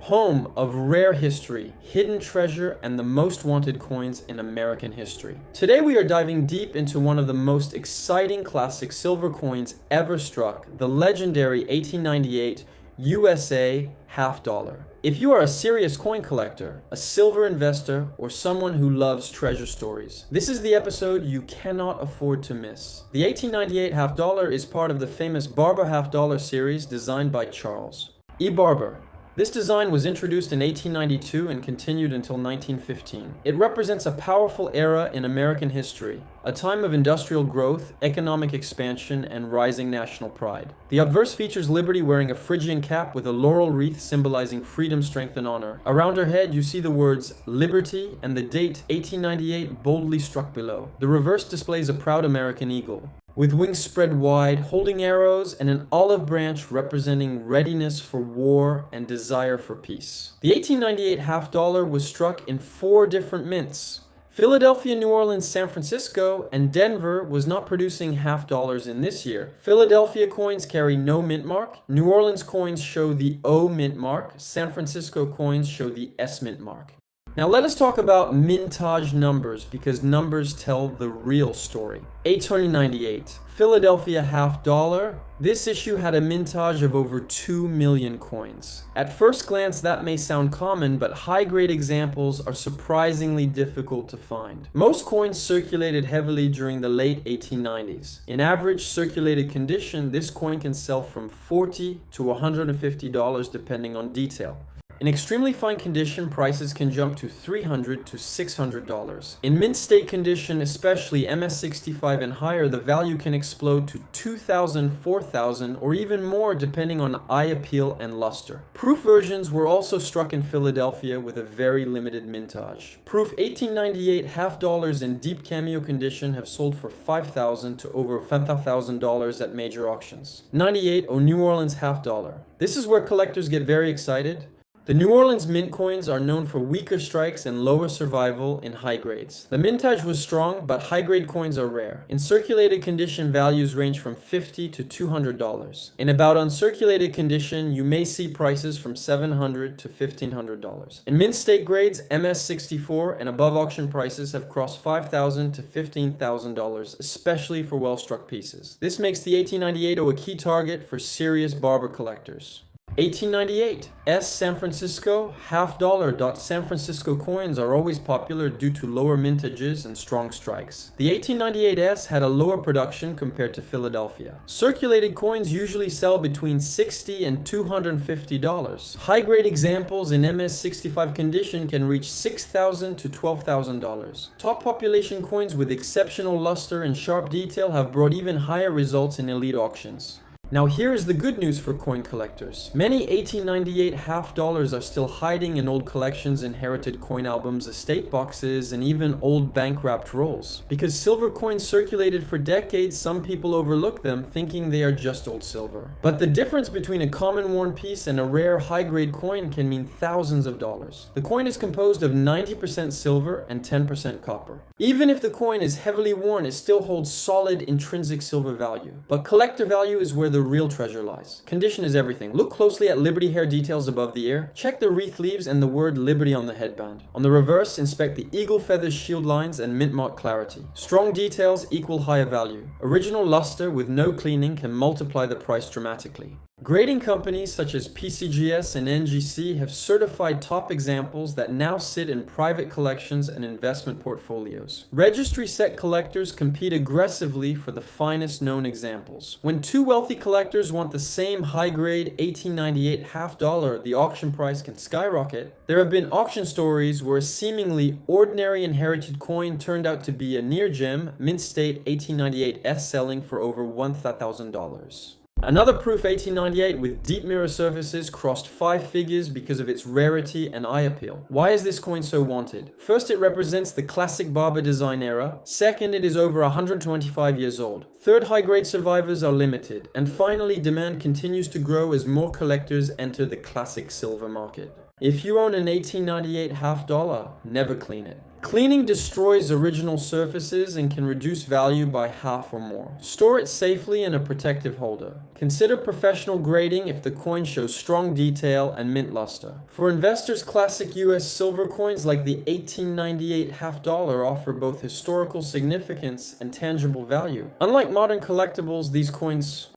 home of rare history, hidden treasure, and the most wanted coins in American history. Today we are diving deep into one of the most exciting classic silver coins ever struck, the legendary 1898 USA half dollar. If you are a serious coin collector, a silver investor, or someone who loves treasure stories, this is the episode you cannot afford to miss. The 1898 half dollar is part of the famous Barber half dollar series designed by Charles E. Barber. This design was introduced in 1892 and continued until 1915. It represents a powerful era in American history, a time of industrial growth, economic expansion, and rising national pride. The obverse features Liberty wearing a Phrygian cap with a laurel wreath symbolizing freedom, strength, and honor. Around her head, you see the words Liberty and the date 1898 boldly struck below. The reverse displays a proud American eagle, with wings spread wide, holding arrows, and an olive branch representing readiness for war and desire for peace. The 1898 half dollar was struck in 4 different mints. Philadelphia, New Orleans, San Francisco, and Denver was not producing half dollars in this year. Philadelphia coins carry no mint mark, New Orleans coins show the O mint mark, San Francisco coins show the S mint mark. Now let us talk about mintage numbers, because numbers tell the real story. 1898, Philadelphia half dollar. This issue had a mintage of over 2 million coins. At first glance that may sound common, but high-grade examples are surprisingly difficult to find. Most coins circulated heavily during the late 1890s. In average circulated condition, this coin can sell from $40 to $150 depending on detail. In extremely fine condition, prices can jump to $300 to $600. In mint state condition, especially MS65 and higher, the value can explode to $2,000, $4,000, or even more depending on eye appeal and luster. Proof versions were also struck in Philadelphia with a very limited mintage. Proof 1898 half dollars in deep cameo condition have sold for $5,000 to over $5,000 at major auctions. 98 or New Orleans half dollar. This is where collectors get very excited. The New Orleans mint coins are known for weaker strikes and lower survival in high grades. The mintage was strong, but high-grade coins are rare. In circulated condition, values range from $50 to $200. In about uncirculated condition, you may see prices from $700 to $1,500. In mint state grades, MS64 and above auction prices have crossed $5,000 to $15,000, especially for well-struck pieces. This makes the 1898 a key target for serious barber collectors. 1898, S San Francisco half dollar. San Francisco coins are always popular due to lower mintages and strong strikes. The 1898 S had a lower production compared to Philadelphia. Circulated coins usually sell between $60 and $250. High-grade examples in MS65 condition can reach $6,000 to $12,000. Top population coins with exceptional luster and sharp detail have brought even higher results in elite auctions. Now here is the good news for coin collectors. Many 1898 half dollars are still hiding in old collections, inherited coin albums, estate boxes, and even old bank-wrapped rolls. Because silver coins circulated for decades, some people overlook them, thinking they are just old silver. But the difference between a common worn piece and a rare high-grade coin can mean thousands of dollars. The coin is composed of 90% silver and 10% copper. Even if the coin is heavily worn, it still holds solid intrinsic silver value. But collector value is where the real treasure lies. Condition is everything. Look closely at Liberty hair details above the ear. Check the wreath leaves and the word Liberty on the headband. On the reverse, inspect the eagle feathers shield lines and mint mark clarity. Strong details equal higher value. Original luster with no cleaning can multiply the price dramatically. Grading companies such as PCGS and NGC have certified top examples that now sit in private collections and investment portfolios. Registry set collectors compete aggressively for the finest known examples. When two wealthy collectors want the same high-grade 1898 half dollar, the auction price can skyrocket. There have been auction stories where a seemingly ordinary inherited coin turned out to be a near gem, mint state 1898 S selling for over $1,000. Another proof 1898 with deep mirror surfaces crossed 5 figures because of its rarity and eye appeal. Why is this coin so wanted? First, it represents the classic Barber design era. Second, it is over 125 years old. Third, high-grade survivors are limited. And finally, demand continues to grow as more collectors enter the classic silver market. If you own an 1898 half dollar, never clean it. Cleaning destroys original surfaces and can reduce value by half or more. Store it safely in a protective holder. Consider professional grading if the coin shows strong detail and mint luster. For investors, classic US silver coins like the 1898 half dollar offer both historical significance and tangible value. Unlike modern collectibles, these coins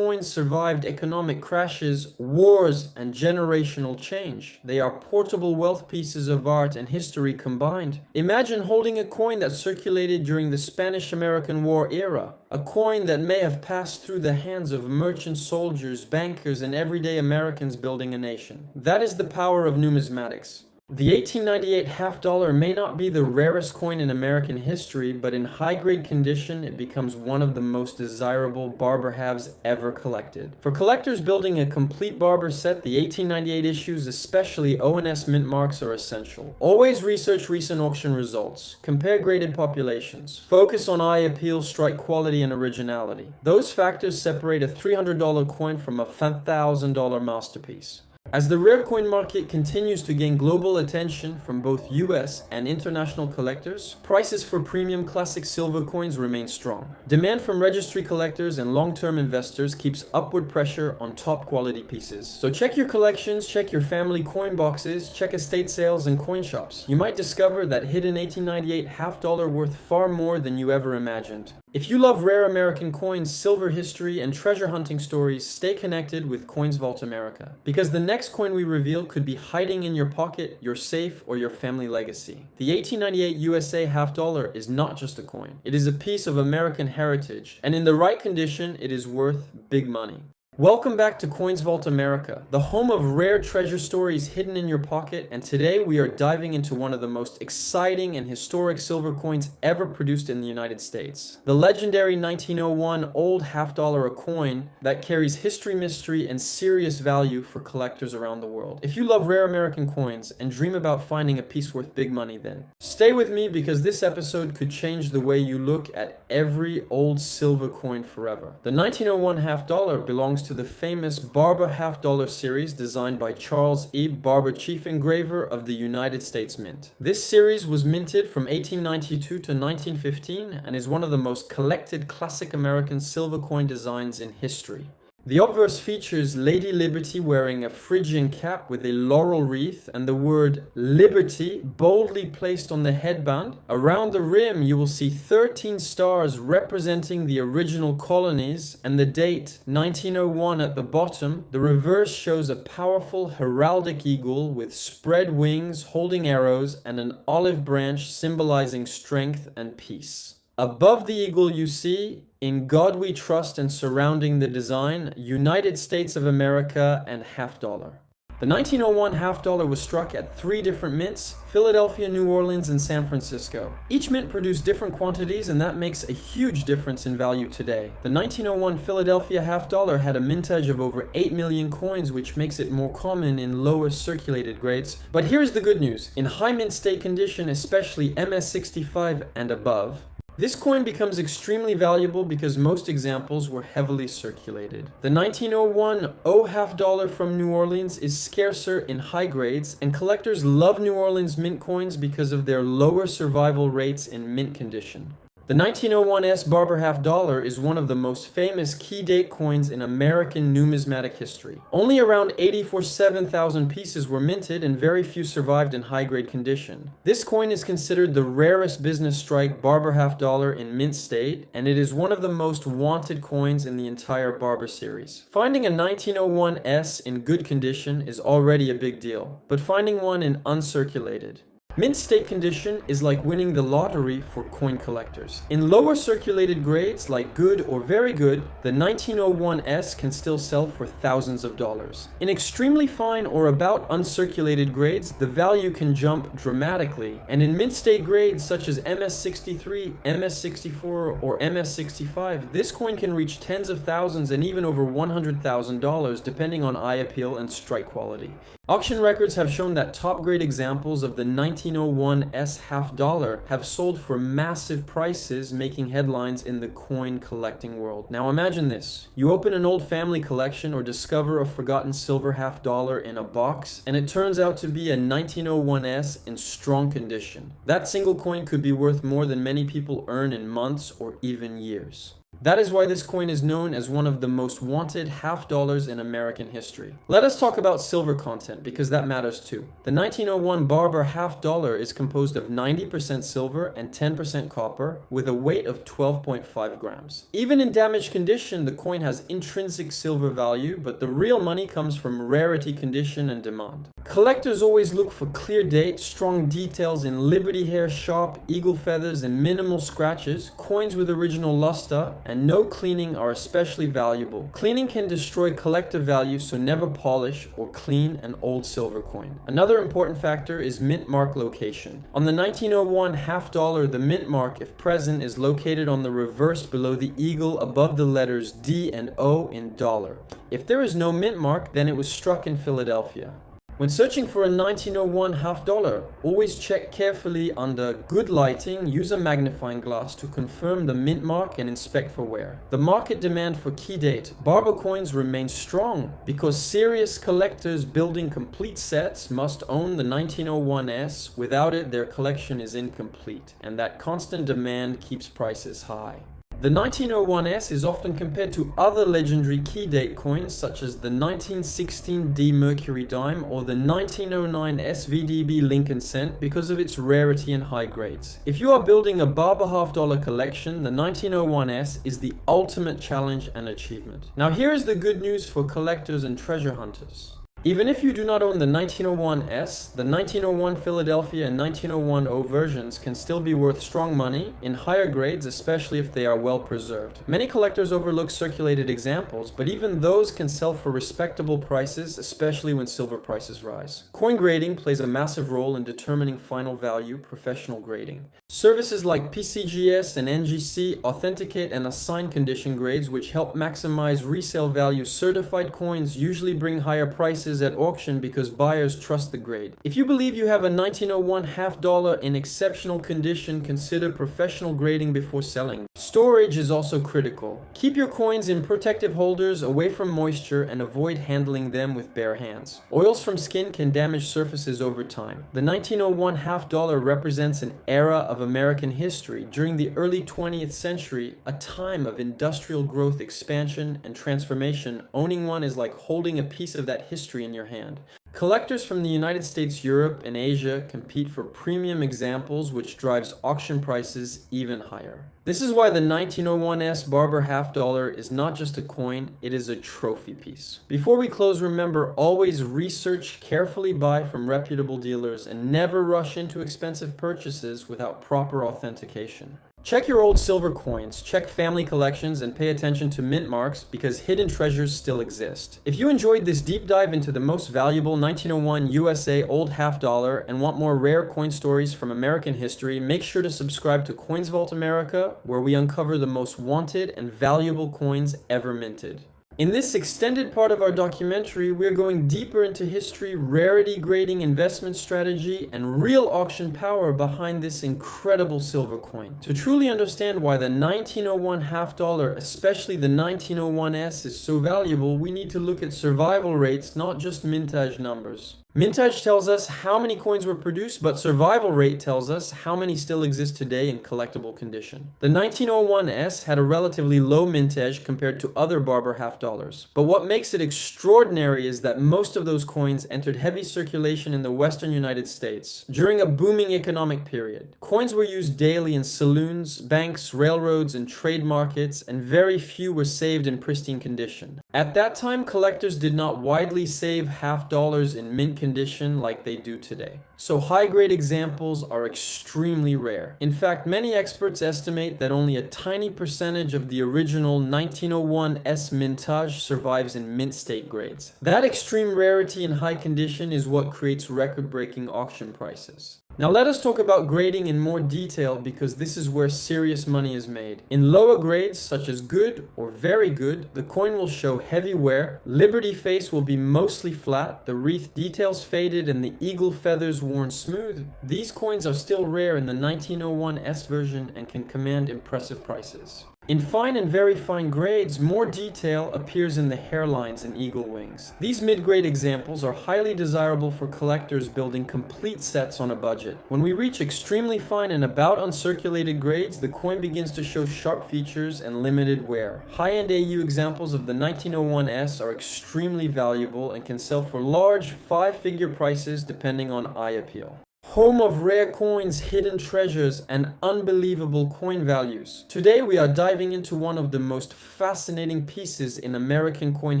survived economic crashes, wars, and generational change. They are portable wealth pieces of art and history combined. Imagine holding a coin that circulated during the Spanish-American War era, a coin that may have passed through the hands of merchant soldiers, bankers, and everyday Americans building a nation. That is the power of numismatics. The 1898 half dollar may not be the rarest coin in American history, but in high-grade condition, it becomes one of the most desirable Barber halves ever collected. For collectors building a complete Barber set, the 1898 issues, especially O&S mint marks, are essential. Always research recent auction results. Compare graded populations. Focus on eye appeal, strike quality, and originality. Those factors separate a $300 coin from a $1,000 masterpiece. As the rare coin market continues to gain global attention from both US and international collectors, prices for premium classic silver coins remain strong. Demand from registry collectors and long-term investors keeps upward pressure on top quality pieces. So check your collections, check your family coin boxes, check estate sales and coin shops. You might discover that hidden 1898 half dollar worth far more than you ever imagined. If you love rare American coins, silver history, and treasure hunting stories, stay connected with Coins Vault America. Because the next coin we reveal could be hiding in your pocket, your safe, or your family legacy. The 1898 USA half dollar is not just a coin. It is a piece of American heritage, and in the right condition, it is worth big money. Welcome back to Coins Vault America, the home of rare treasure stories hidden in your pocket, and today we are diving into one of the most exciting and historic silver coins ever produced in the United States. The legendary 1901 old half dollar, a coin that carries history, mystery, and serious value for collectors around the world. If you love rare American coins and dream about finding a piece worth big money, then stay with me because this episode could change the way you look at every old silver coin forever. The 1901 half dollar belongs to the famous Barber half dollar series designed by Charles Ebe Barber, chief engraver of the United States Mint. This series was minted from 1892 to 1915 and is one of the most collected classic American silver coin designs in history. The obverse features Lady Liberty wearing a Phrygian cap with a laurel wreath and the word Liberty boldly placed on the headband. Around the rim you will see 13 stars representing the original colonies and the date 1901 at the bottom. The reverse shows a powerful heraldic eagle with spread wings holding arrows and an olive branch symbolizing strength and peace. Above the eagle you see, "In God We Trust," and surrounding the design, United States of America and half dollar. The 1901 half dollar was struck at 3 different mints: Philadelphia, New Orleans, and San Francisco. Each mint produced different quantities, and that makes a huge difference in value today. The 1901 Philadelphia half dollar had a mintage of over 8 million coins, which makes it more common in lower circulated grades. But here's the good news. In high mint state condition, especially MS65 and above, this coin becomes extremely valuable because most examples were heavily circulated. The 1901 O half dollar from New Orleans is scarcer in high grades, and collectors love New Orleans mint coins because of their lower survival rates in mint condition. The 1901 S Barber half dollar is one of the most famous key date coins in American numismatic history. Only around 87,000 pieces were minted and very few survived in high-grade condition. This coin is considered the rarest business strike Barber half dollar in mint state, and it is one of the most wanted coins in the entire Barber series. Finding a 1901 S in good condition is already a big deal, but finding one in uncirculated, mint state condition is like winning the lottery for coin collectors. In lower circulated grades like good or very good, the 1901 S can still sell for thousands of dollars. In extremely fine or about uncirculated grades, the value can jump dramatically, and in mint state grades such as MS63, MS64, or MS65, this coin can reach tens of thousands and even over $100,000 depending on eye appeal and strike quality. Auction records have shown that top grade examples of the 1901 1901s half dollar have sold for massive prices, making headlines in the coin collecting world. Now imagine this. You open an old family collection or discover a forgotten silver half dollar in a box, and it turns out to be a 1901s in strong condition. That single coin could be worth more than many people earn in months or even years. That is why this coin is known as one of the most wanted half dollars in American history. Let us talk about silver content because that matters too. The 1901 Barber half dollar is composed of 90% silver and 10% copper with a weight of 12.5 grams. Even in damaged condition, the coin has intrinsic silver value, but the real money comes from rarity, condition, and demand. Collectors always look for clear date, strong details in Liberty hair, sharp eagle feathers, and minimal scratches. Coins with original luster and no cleaning are especially valuable. Cleaning can destroy collector value, so never polish or clean an old silver coin. Another important factor is mint mark location. On the 1901 half dollar, the mint mark, if present, is located on the reverse below the eagle above the letters D and O in dollar. If there is no mint mark, then it was struck in Philadelphia. When searching for a 1901 half dollar, always check carefully under good lighting, use a magnifying glass to confirm the mint mark and inspect for wear. The market demand for key date Barber coins remains strong because serious collectors building complete sets must own the 1901s. Without it, their collection is incomplete, and that constant demand keeps prices high. The 1901s is often compared to other legendary key date coins such as the 1916 D Mercury dime or the 1909 SVDB Lincoln cent because of its rarity and high grades. If you are building a Barber half dollar collection, the 1901s is the ultimate challenge and achievement. Now here is the good news for collectors and treasure hunters. Even if you do not own the 1901s, the 1901 Philadelphia and 1901 O versions can still be worth strong money in higher grades, especially if they are well preserved. Many collectors overlook circulated examples, but even those can sell for respectable prices, especially when silver prices rise. Coin grading plays a massive role in determining final value, professional grading. Services like PCGS and NGC authenticate and assign condition grades, which help maximize resale value. Certified coins usually bring higher prices at auction because buyers trust the grade. If you believe you have a 1901 half dollar in exceptional condition, consider professional grading before selling. Storage is also critical. Keep your coins in protective holders away from moisture and avoid handling them with bare hands. Oils from skin can damage surfaces over time. The 1901 half dollar represents an era of American history during the early 20th century, a time of industrial growth, expansion, and transformation. Owning one is like holding a piece of that history in your hand. Collectors from the United States, Europe, and Asia compete for premium examples, which drives auction prices even higher. This is why the 1901s Barber half dollar is not just a coin, it is a trophy piece. Before we close, remember, always research, carefully buy from reputable dealers, and never rush into expensive purchases without proper authentication. Check your old silver coins, check family collections, and pay attention to mint marks because hidden treasures still exist. If you enjoyed this deep dive into the most valuable 1901 USA old half dollar and want more rare coin stories from American history, make sure to subscribe to Coins Vault America, where we uncover the most wanted and valuable coins ever minted. In this extended part of our documentary, we're going deeper into history, rarity grading, investment strategy, and real auction power behind this incredible silver coin. To truly understand why the 1901 half dollar, especially the 1901s, is so valuable, we need to look at survival rates, not just mintage numbers. Mintage tells us how many coins were produced, but survival rate tells us how many still exist today in collectible condition. The 1901s had a relatively low mintage compared to other Barber half dollars, but what makes it extraordinary is that most of those coins entered heavy circulation in the western United States during a booming economic period. Coins were used daily in saloons, banks, railroads, and trade markets, and very few were saved in pristine condition. At that time, collectors did not widely save half dollars in mint condition like they do today. So high-grade examples are extremely rare. In fact, many experts estimate that only a tiny percentage of the original 1901s mintage survives in mint state grades. That extreme rarity and high condition is what creates record-breaking auction prices. Now let us talk about grading in more detail because this is where serious money is made. In lower grades such as good or very good, the coin will show heavy wear, Liberty face will be mostly flat, the wreath details faded and the eagle feathers worn smooth. These coins are still rare in the 1901S version and can command impressive prices. In fine and very fine grades, more detail appears in the hairlines and eagle wings. These mid-grade examples are highly desirable for collectors building complete sets on a budget. When we reach extremely fine and about uncirculated grades, the coin begins to show sharp features and limited wear. High-end AU examples of the 1901S are extremely valuable and can sell for large, five-figure prices depending on eye appeal. Home of rare coins, hidden treasures, and unbelievable coin values. Today we are diving into one of the most fascinating pieces in American coin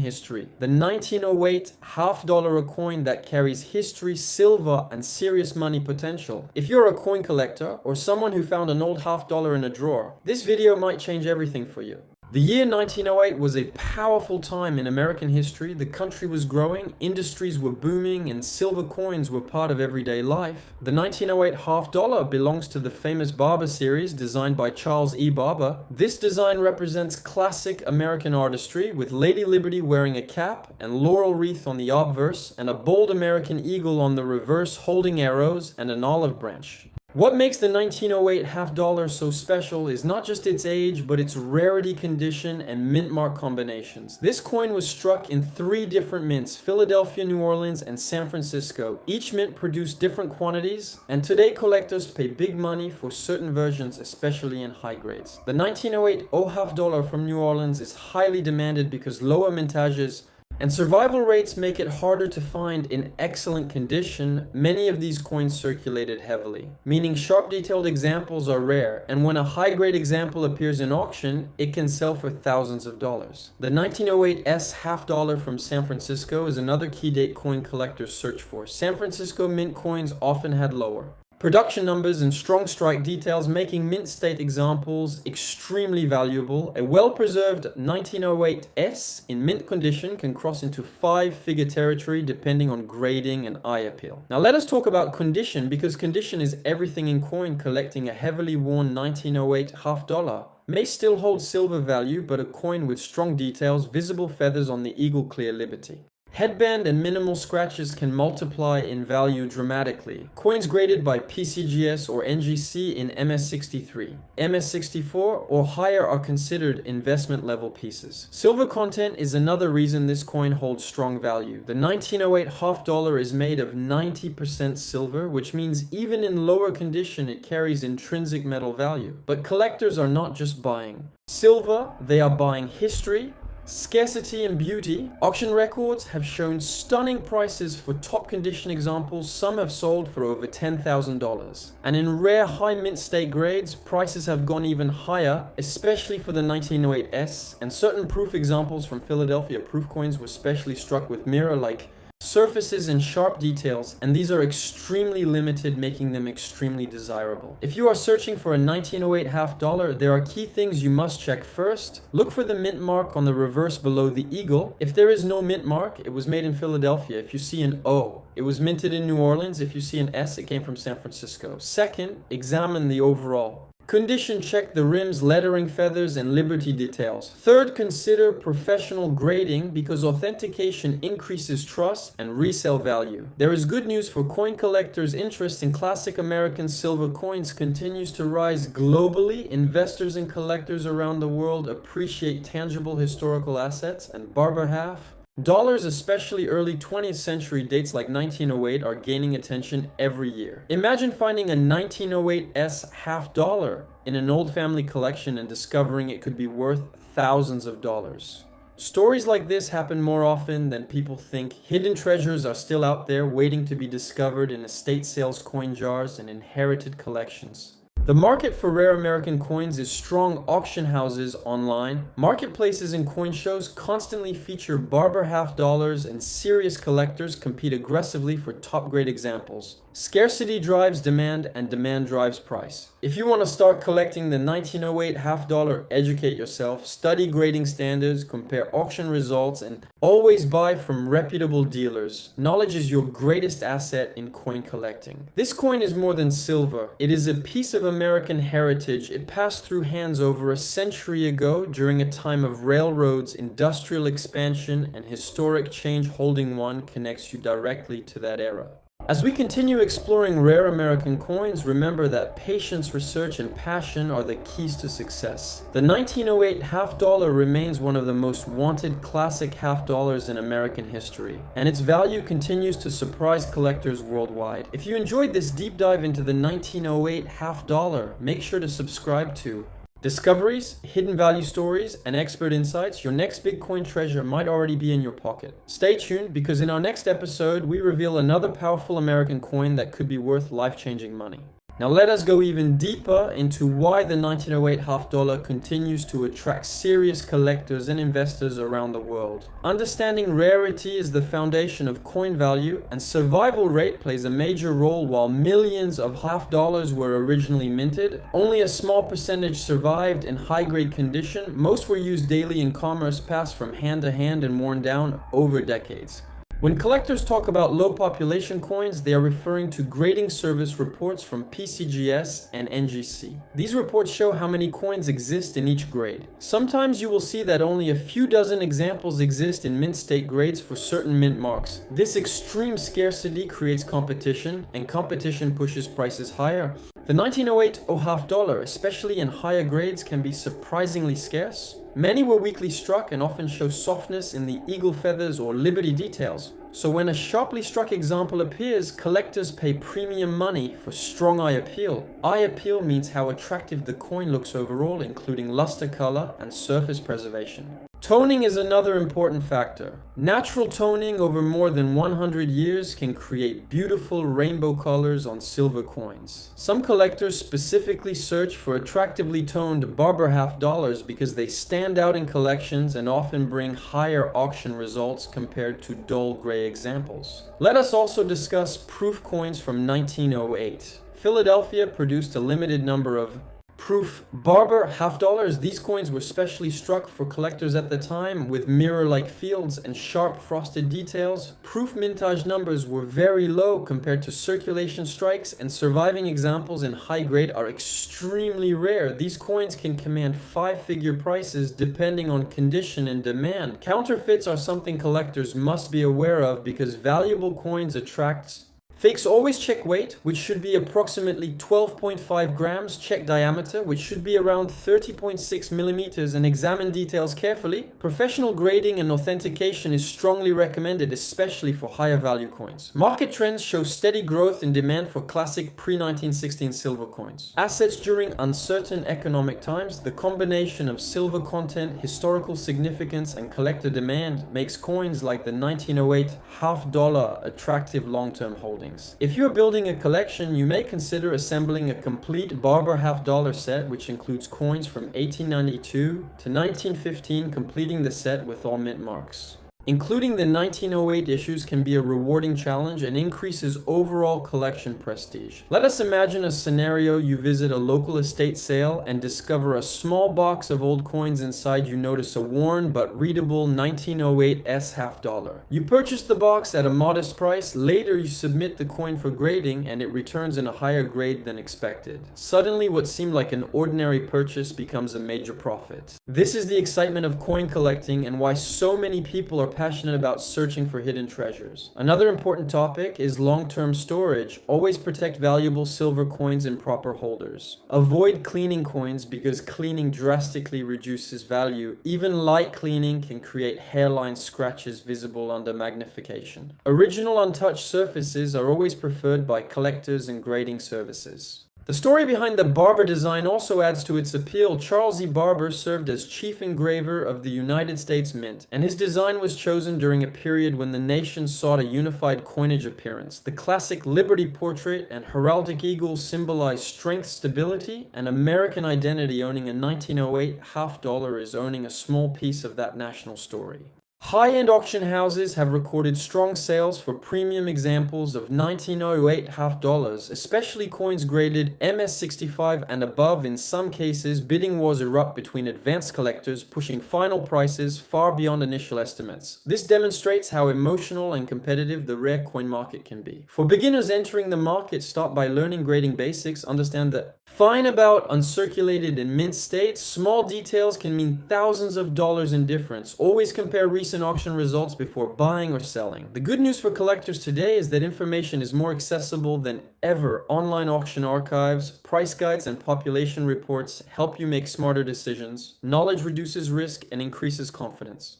history. The 1908 $half-dollar coin that carries history, silver, and serious money potential. If you're a coin collector or someone who found an old $half-dollar in a drawer, this video might change everything for you. The year 1908 was a powerful time in American history. The country was growing, industries were booming, and silver coins were part of everyday life. The 1908 $half-dollar belongs to the famous Barber series designed by Charles E. Barber. This design represents classic American artistry with Lady Liberty wearing a cap and laurel wreath on the obverse and a bold American eagle on the reverse holding arrows and an olive branch. What makes the 1908 $half-dollar so special is not just its age, but its rarity condition and mint mark combinations. This coin was struck in 3 different mints, Philadelphia, New Orleans, and San Francisco. Each mint produced different quantities, and today collectors pay big money for certain versions, especially in high grades. The 1908 $half-dollar from New Orleans is highly demanded because lower mintages and survival rates make it harder to find in excellent condition. Many of these coins circulated heavily, meaning sharp detailed examples are rare, and when a high-grade example appears in auction, it can sell for thousands of dollars. The 1908S $half-dollar from San Francisco is another key date coin collectors search for. San Francisco mint coins often had lower production numbers and strong strike details, making mint state examples extremely valuable. A well-preserved 1908S in mint condition can cross into 5-figure territory depending on grading and eye appeal. Now let us talk about condition, because condition is everything in coin. Collecting a heavily worn 1908 $half-dollar may still hold silver value, but a coin with strong details, visible feathers on the eagle clear Liberty. Headband and minimal scratches can multiply in value dramatically. Coins graded by PCGS or NGC in MS63, MS64 or higher are considered investment level pieces. Silver content is another reason this coin holds strong value. The 1908 $half-dollar is made of 90% silver, which means even in lower condition it carries intrinsic metal value. But collectors are not just buying silver, they are buying history, scarcity, and beauty. Auction records have shown stunning prices for top condition examples. Some have sold for over $10,000. And in rare high mint state grades, prices have gone even higher, especially for the 1908S, and certain proof examples from Philadelphia proof coins were specially struck with mirror-like surfaces and sharp details, and these are extremely limited, making them extremely desirable. If you are searching for a 1908 $half-dollar, there are key things you must check. First, look for the mint mark on the reverse below the eagle. If there is no mint mark, it was made in Philadelphia. If you see an O, it was minted in New Orleans. If you see an S, it came from San Francisco. Second, examine the overall condition. Check the rims, lettering, feathers, and Liberty details. Third, consider professional grading because authentication increases trust and resale value. There is good news for coin collectors. Interest in classic American silver coins continues to rise globally. Investors and collectors around the world appreciate tangible historical assets, and Barber $half-dollars, especially early 20th century dates like 1908, are gaining attention every year. Imagine finding a 1908S $half-dollar in an old family collection and discovering it could be worth thousands of dollars. Stories like this happen more often than people think. Hidden treasures are still out there waiting to be discovered in estate sales, coin jars, and inherited collections. The market for rare American coins is strong. Auction houses, online marketplaces, and coin shows constantly feature Barber $half-dollars, and serious collectors compete aggressively for top-grade examples. Scarcity drives demand, and demand drives price. If you want to start collecting the 1908 half dollar, educate yourself, study grading standards, compare auction results, and always buy from reputable dealers. Knowledge is your greatest asset in coin collecting. This coin is more than silver. It is a piece of American heritage. It passed through hands over a century ago during a time of railroads, industrial expansion, and historic change. Holding one connects you directly to that era. As we continue exploring rare American coins, remember that patience, research, and passion are the keys to success. The 1908 half dollar remains one of the most wanted classic half dollars in American history, and its value continues to surprise collectors worldwide. If you enjoyed this deep dive into the 1908 half dollar, make sure to subscribe to Discoveries, hidden value stories, and expert insights. Your next Bitcoin treasure might already be in your pocket. Stay tuned, because in our next episode, we reveal another powerful American coin that could be worth life-changing money. Now let us go even deeper into why the 1908 half dollar continues to attract serious collectors and investors around the world. Understanding rarity is the foundation of coin value, and survival rate plays a major role. While millions of half dollars were originally minted, only a small percentage survived in high-grade condition. Most were used daily in commerce, passed from hand to hand, and worn down over decades. When collectors talk about low population coins, they are referring to grading service reports from PCGS and NGC. These reports show how many coins exist in each grade. Sometimes you will see that only a few dozen examples exist in mint state grades for certain mint marks. This extreme scarcity creates competition, and competition pushes prices higher. The 1908 half dollar, especially in higher grades, can be surprisingly scarce. Many were weakly struck and often show softness in the eagle feathers or liberty details. So when a sharply struck example appears, collectors pay premium money for strong eye appeal. Eye appeal means how attractive the coin looks overall, including luster color and surface preservation. Toning is another important factor. Natural toning over more than 100 years can create beautiful rainbow colors on silver coins. Some collectors specifically search for attractively toned Barber half dollars because they stand out in collections and often bring higher auction results compared to dull gray examples. Let us also discuss proof coins from 1908. Philadelphia produced a limited number of proof Barber half dollars. These coins were specially struck for collectors at the time, with mirror-like fields and sharp frosted details. Proof mintage numbers were very low compared to circulation strikes, and surviving examples in high grade are extremely rare. These coins can command five-figure prices depending on condition and demand. Counterfeits are something collectors must be aware of because valuable coins attract. Fakes always check weight, which should be approximately 12.5 grams, check diameter, which should be around 30.6 millimeters, and examine details carefully. Professional grading and authentication is strongly recommended, especially for higher value coins. Market trends show steady growth in demand for classic pre-1916 silver coins. Assets during uncertain economic times, the combination of silver content, historical significance, and collector demand makes coins like the 1908 half dollar attractive long-term holdings. If you are building a collection, you may consider assembling a complete Barber half dollar set, which includes coins from 1892 to 1915, completing the set with all mint marks. Including the 1908 issues can be a rewarding challenge and increases overall collection prestige. Let us imagine a scenario: you visit a local estate sale and discover a small box of old coins. Inside, you notice a worn but readable 1908 S half dollar. You purchase the box at a modest price. Later, you submit the coin for grading and it returns in a higher grade than expected. Suddenly, what seemed like an ordinary purchase becomes a major profit. This is the excitement of coin collecting and why so many people are passionate about searching for hidden treasures. Another important topic is long-term storage. Always protect valuable silver coins in proper holders. Avoid cleaning coins because cleaning drastically reduces value. Even light cleaning can create hairline scratches visible under magnification. Original untouched surfaces are always preferred by collectors and grading services. The story behind the Barber design also adds to its appeal. Charles E. Barber served as chief engraver of the United States Mint, and his design was chosen during a period when the nation sought a unified coinage appearance. The classic Liberty portrait and heraldic eagle symbolize strength, stability, and American identity. Owning a 1908 half dollar is owning a small piece of that national story. High-end auction houses have recorded strong sales for premium examples of 1908 half dollars, especially coins graded MS65 and above. In some cases, bidding wars erupt between advanced collectors, pushing final prices far beyond initial estimates. This demonstrates how emotional and competitive the rare coin market can be. For beginners entering the market, start by learning grading basics. Understand that fine about uncirculated and mint state, small details can mean thousands of dollars in difference. Always compare recent auction results before buying or selling. The good news for collectors today is that information is more accessible than ever. Online auction archives, price guides, and population reports help you make smarter decisions. Knowledge reduces risk and increases confidence.